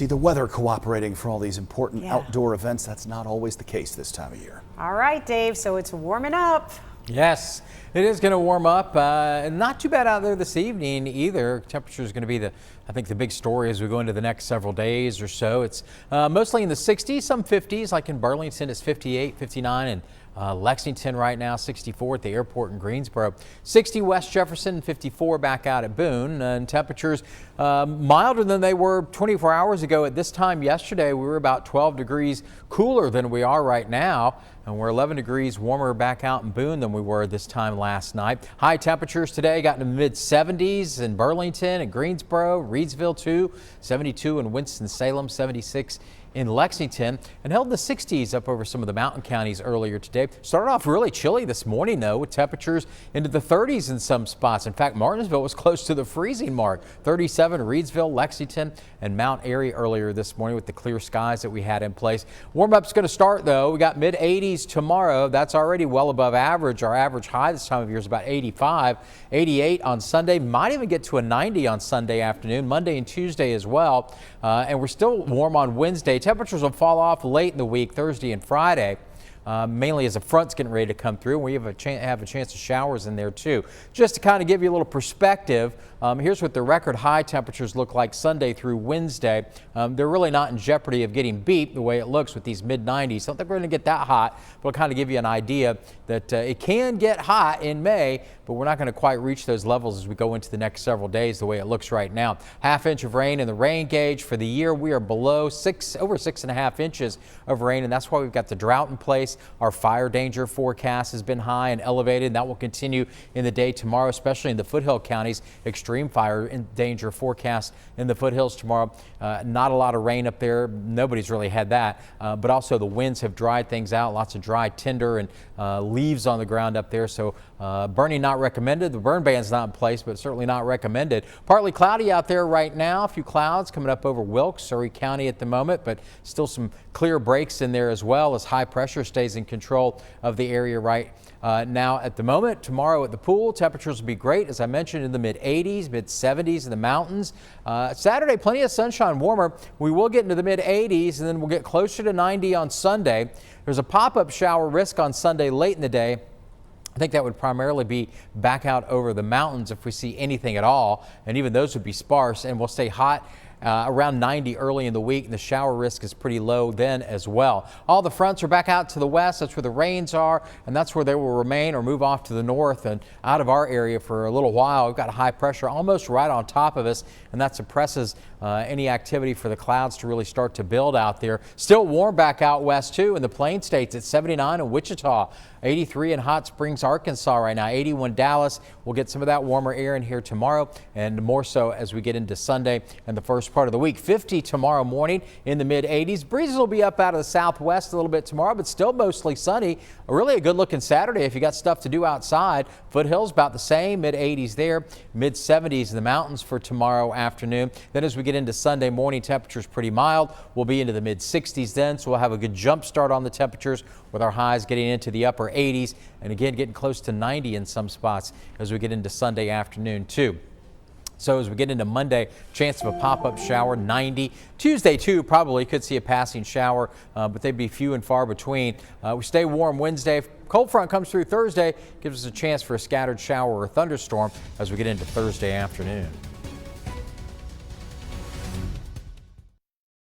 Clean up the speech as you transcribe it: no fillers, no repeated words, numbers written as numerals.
see the weather cooperating for all these important outdoor events. That's not always the case this time of year. All right, Dave, so it's warming up. Yes, it is going to warm up. Not too bad out there this evening either. Temperature is going to be I think the big story as we go into the next several days or so. It's mostly in the 60s, some 50s, like in Burlington it's 58, 59, and Lexington right now 64 at the airport in Greensboro, 60 West Jefferson, 54 back out at Boone, and temperatures milder than they were 24 hours ago. At this time yesterday we were about 12 degrees cooler than we are right now, and we're 11 degrees warmer back out in Boone than we were this time last night. High temperatures today got in the mid 70s in Burlington and Greensboro, Reedsville too, 72 in Winston-Salem, 76 in Lexington, and held in the 60s up over some of the mountain counties earlier today. Started off really chilly this morning though, with temperatures into the 30s in some spots. In fact, Martinsville was close to the freezing mark. 37 Reedsville, Lexington, and Mount Airy earlier this morning with the clear skies that we had in place. Warm up's going to start though. We got mid 80s tomorrow. That's already well above average. Our average high this time of year is about 85, 88 on Sunday. Might even get to a 90 on Sunday afternoon, Monday and Tuesday as well. And we're still warm on Wednesday. Temperatures will fall off late in the week, Thursday and Friday, mainly as the front's getting ready to come through. We have a chance of showers in there too. Just to kind of give you a little perspective, here's what the record high temperatures look like Sunday through Wednesday. They're really not in jeopardy of getting beat the way it looks with these mid 90s. Don't think we're going to get that hot, but it'll kind of give you an idea that it can get hot in May, but we're not going to quite reach those levels as we go into the next several days the way it looks right now. Half inch of rain in the rain gauge for the year. We are below over 6.5 inches of rain, and that's why we've got the drought in place. Our fire danger forecast has been high and elevated, and that will continue in the day tomorrow, especially in the foothill counties. Extreme fire danger forecast in the foothills tomorrow. Not a lot of rain up there. Nobody's really had that, but also the winds have dried things out. Lots of dry tinder and leaves on the ground up there, so burning not recommended. The burn ban's not in place, but certainly not recommended. Partly cloudy out there right now. A few clouds coming up over Wilkes, Surrey County at the moment, but still some clear breaks in there as well as high pressure stays in control of the area right now at the moment. Tomorrow at the pool, temperatures will be great, as I mentioned, in the mid 80s, mid 70s in the mountains. Saturday, plenty of sunshine, warmer. We will get into the mid 80s, and then we'll get closer to 90 on Sunday. There's a pop-up shower risk on Sunday late in the day. I think that would primarily be back out over the mountains if we see anything at all, and even those would be sparse, and we'll stay hot around 90 early in the week, and the shower risk is pretty low then as well. All the fronts are back out to the west. That's where the rains are, and that's where they will remain or move off to the north and out of our area for a little while. We've got a high pressure almost right on top of us, and that suppresses any activity for the clouds to really start to build out there. Still warm back out west too in the Plain States at 79 in Wichita, 83 in Hot Springs, Arkansas right now, 81 Dallas. We'll get some of that warmer air in here tomorrow, and more so as we get into Sunday and the first part of the week. 50 tomorrow morning in the mid 80s. Breezes will be up out of the southwest a little bit tomorrow, but still mostly sunny. Really a good looking Saturday if you got stuff to do outside. Foothills about the same, mid 80s there, mid 70s in the mountains for tomorrow afternoon. Then as we get into Sunday morning, temperatures pretty mild. We'll be into the mid 60s then, so we'll have a good jump start on the temperatures with our highs getting into the upper 80s, and again getting close to 90 in some spots as we get into Sunday afternoon too. So as we get into Monday, chance of a pop-up shower, 90. Tuesday too, probably could see a passing shower, but they'd be few and far between. We stay warm Wednesday. Cold front comes through Thursday, gives us a chance for a scattered shower or thunderstorm as we get into Thursday afternoon.